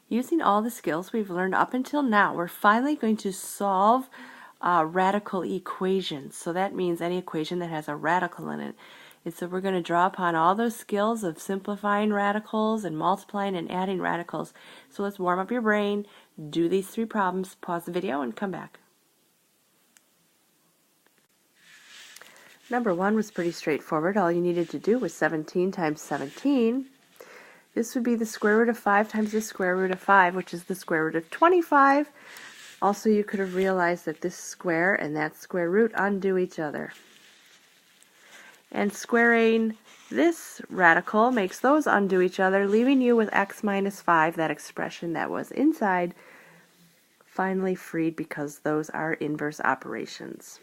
Using all the skills we've learned up until now, we're finally going to solve radical equations. So that means any equation that has a radical in it. And so we're going to draw upon all those skills of simplifying radicals and multiplying and adding radicals. So let's warm up your brain, do these 3 problems, pause the video, and come back. Number 1 was pretty straightforward. All you needed to do was 17 times 17. This would be the square root of 5 times the square root of 5, which is the square root of 25. Also, you could have realized that this square and that square root undo each other. And squaring this radical makes those undo each other, leaving you with x minus 5, that expression that was inside, finally freed because those are inverse operations.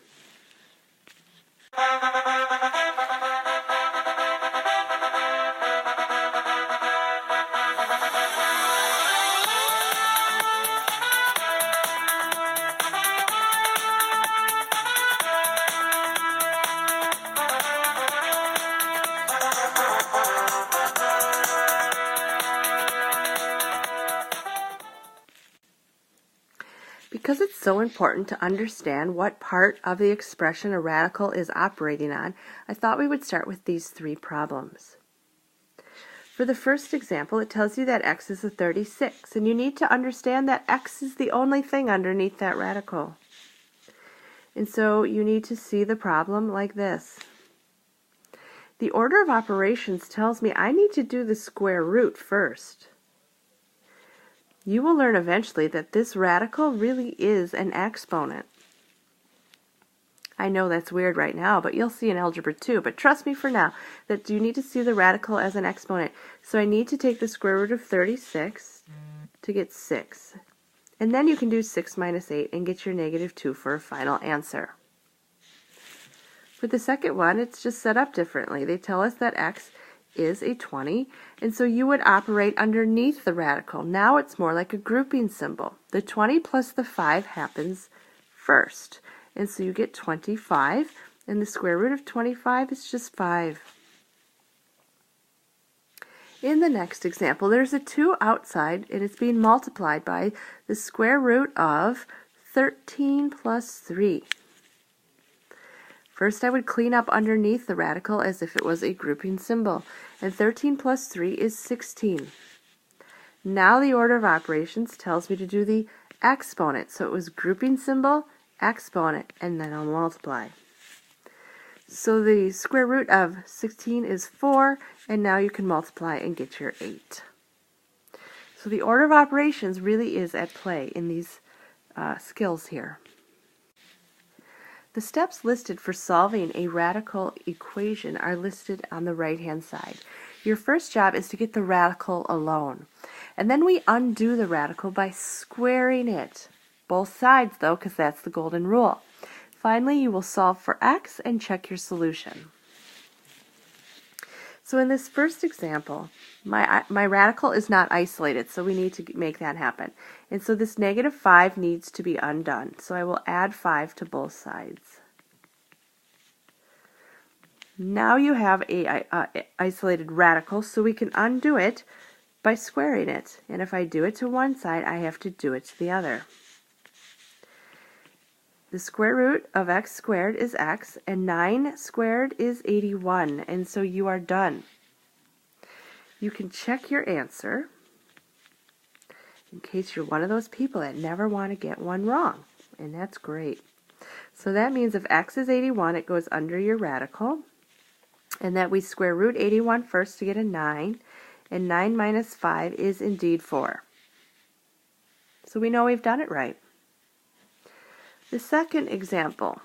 Because it's so important to understand what part of the expression a radical is operating on, I thought we would start with these 3 problems. For the first example, it tells you that x is a 36, and you need to understand that x is the only thing underneath that radical. And so you need to see the problem like this. The order of operations tells me I need to do the square root first. You will learn eventually that this radical really is an exponent. I know that's weird right now, but you'll see in Algebra 2. But trust me for now that you need to see the radical as an exponent. So I need to take the square root of 36 to get 6. And then you can do 6 minus 8 and get your negative 2 for a final answer. For the second one, it's just set up differently. They tell us that x is a 20, and so you would operate underneath the radical. Now it's more like a grouping symbol. The 20 plus the 5 happens first, and so you get 25, and the square root of 25 is just 5. In the next example, there's a 2 outside, and it's being multiplied by the square root of 13 plus 3. First, I would clean up underneath the radical as if it was a grouping symbol. And 13 plus 3 is 16. Now the order of operations tells me to do the exponent. So it was grouping symbol, exponent, and then I'll multiply. So the square root of 16 is 4, and now you can multiply and get your 8. So the order of operations really is at play in these skills here. The steps listed for solving a radical equation are listed on the right-hand side. Your first job is to get the radical alone. And then we undo the radical by squaring it. Both sides, though, because that's the golden rule. Finally, you will solve for x and check your solution. So in this first example, my radical is not isolated, so we need to make that happen. And so this negative 5 needs to be undone. So I will add 5 to both sides. Now you have a isolated radical, so we can undo it by squaring it. And if I do it to one side, I have to do it to the other. The square root of x squared is x, and 9 squared is 81, and so you are done. You can check your answer in case you're one of those people that never want to get one wrong, and that's great. So that means if x is 81, it goes under your radical, and that we square root 81 first to get a 9, and 9 minus 5 is indeed 4. So we know we've done it right. The second example,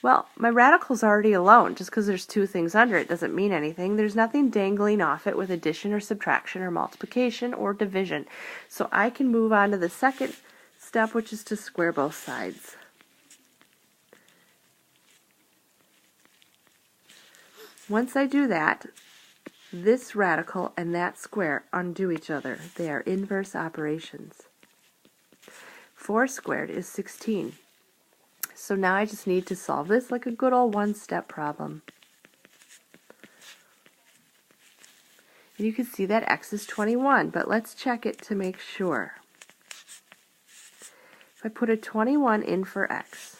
well, my radical's already alone. Just because there's 2 things under it doesn't mean anything. There's nothing dangling off it with addition or subtraction or multiplication or division. So I can move on to the second step, which is to square both sides. Once I do that, this radical and that square undo each other. They are inverse operations. 4 squared is 16. So now I just need to solve this like a good old one-step problem. And you can see that x is 21, but let's check it to make sure. If I put a 21 in for x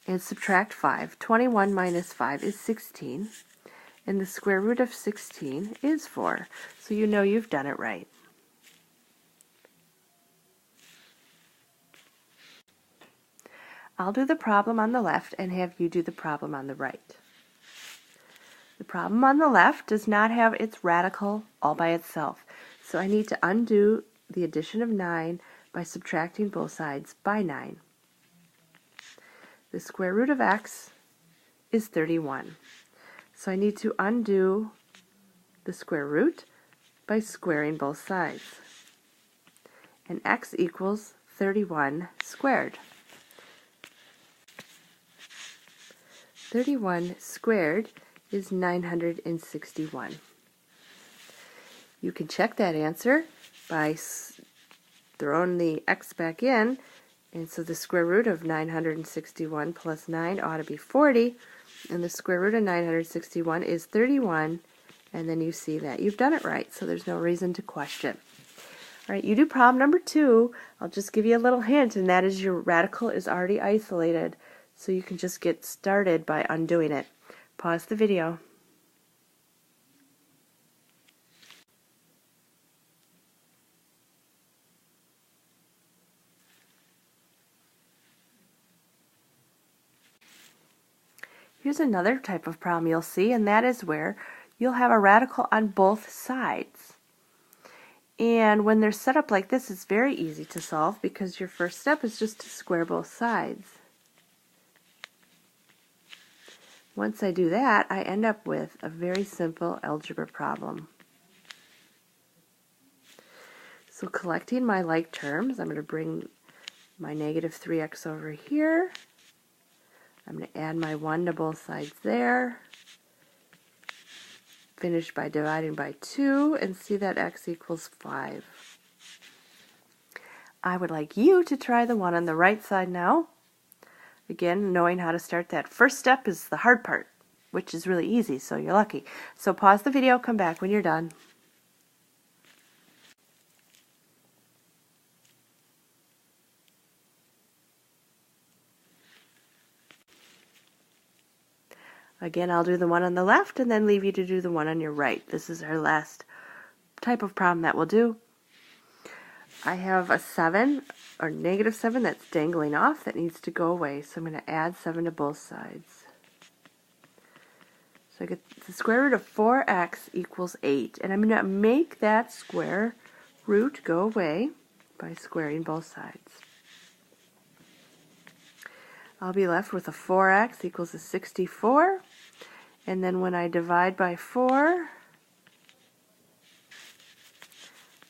and subtract 5, 21 minus 5 is 16, and the square root of 16 is 4. So you know you've done it right. I'll do the problem on the left and have you do the problem on the right. The problem on the left does not have its radical all by itself, so I need to undo the addition of 9 by subtracting both sides by 9. The square root of x is 31, so I need to undo the square root by squaring both sides. And x equals 31 squared. 31 squared is 961. You can check that answer by throwing the x back in, and so the square root of 961 plus 9 ought to be 40, and the square root of 961 is 31, and then you see that you've done it right, so there's no reason to question. All right, you do problem number 2. I'll just give you a little hint, and that is your radical is already isolated, so you can just get started by undoing it. Pause the video. Here's another type of problem you'll see, and that is where you'll have a radical on both sides. And when they're set up like this, it's very easy to solve because your first step is just to square both sides. Once I do that, I end up with a very simple algebra problem. So collecting my like terms, I'm going to bring my negative 3x over here. I'm going to add my 1 to both sides there. Finish by dividing by 2 and see that x equals 5. I would like you to try the one on the right side now. Again, knowing how to start that first step is the hard part, which is really easy, so you're lucky. So pause the video, come back when you're done. Again, I'll do the one on the left and then leave you to do the one on your right. This is our last type of problem that we'll do. I have a 7, or negative 7, that's dangling off that needs to go away, so I'm going to add 7 to both sides. So I get the square root of 4x equals 8, and I'm going to make that square root go away by squaring both sides. I'll be left with a 4x equals a 64, and then when I divide by 4,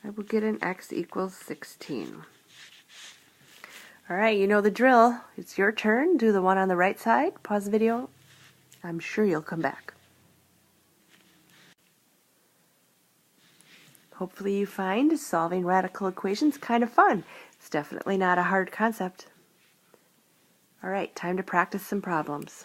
I will get an x equals 16. Alright, you know the drill. It's your turn. Do the one on the right side. Pause the video. I'm sure you'll come back. Hopefully you find solving radical equations kind of fun. It's definitely not a hard concept. Alright, time to practice some problems.